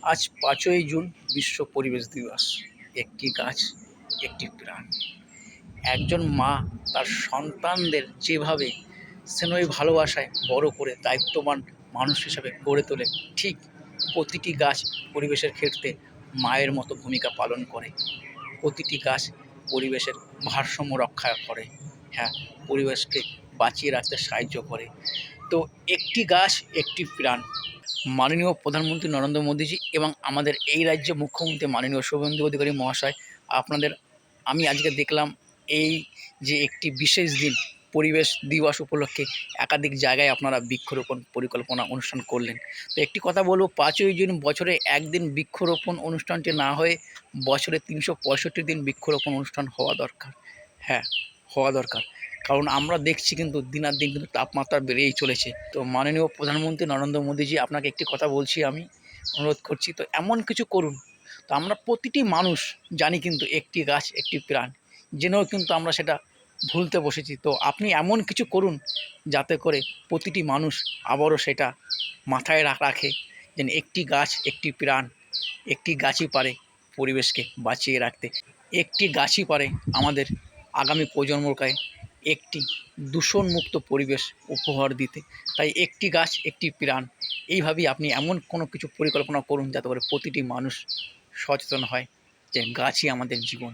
আজ ৫ই জুন বিশ্ব পরিবেশ দিবস। একটি গাছ একটি প্রাণ। একজন মা তার সন্তানদের যেভাবে স্নেহ ভালোবাসায় বড় করে দায়িত্ববান মানুষ হিসাবে গড়ে তোলে, ঠিক প্রতিটি গাছ পরিবেশের ক্ষেত্রে মায়ের মতো ভূমিকা পালন করে। প্রতিটি গাছ পরিবেশের ভারসাম্য রক্ষা করে, হ্যাঁ, পরিবেশকে বাঁচিয়ে রাখতে সাহায্য করে। তো একটি গাছ একটি প্রাণ। মাননীয় প্রধানমন্ত্রী নরেন্দ্র মোদীজি এবং আমাদের এই রাজ্যের মুখ্যমন্ত্রী মাননীয় শুভেন্দু অধিকারী মহাশয়, আপনাদের আমি আজকে দেখলাম এই যে একটি বিশেষ দিন পরিবেশ দিবস উপলক্ষে একাধিক জায়গায় আপনারা বৃক্ষরোপণ পরিকল্পনা অনুষ্ঠান করলেন। তো একটি কথা বলবো, ৫ই জুন বছরে একদিন বৃক্ষরোপণ অনুষ্ঠানটি না হয়ে বছরে ৩৬৫ দিন বৃক্ষরোপণ অনুষ্ঠান হওয়া দরকার। হ্যাঁ, হওয়া দরকার। কারণ আমরা দেখছি কিন্তু দিনার দিন কিন্তু তাপমাত্রা বেড়েই চলেছে। তো মাননীয় প্রধানমন্ত্রী নরেন্দ্র মোদীজি, আপনাকে একটি কথা বলছি, আমি অনুরোধ করছি, তো এমন কিছু করুন। তো আমরা প্রতিটি মানুষ জানি কিন্তু একটি গাছ একটি প্রাণ, জেনেও কিন্তু আমরা সেটা ভুলতে বসেছি। তো আপনি এমন কিছু করুন যাতে করে প্রতিটি মানুষ আবারও সেটা মাথায় রাখে, যেন একটি গাছ একটি প্রাণ। একটি গাছই পারে পরিবেশকে বাঁচিয়ে রাখতে, একটি গাছই পারে আমাদের আগামী প্রজন্মকে একটি দূষণমুক্ত পরিবেশ উপহার দিতে। তাই একটি গাছ একটি প্রাণ, এইভাবেই আপনি এমন কোনো কিছু পরিকল্পনা করুন যাতে করে প্রতিটি মানুষ সচেতন হয় যে গাছই আমাদের জীবন।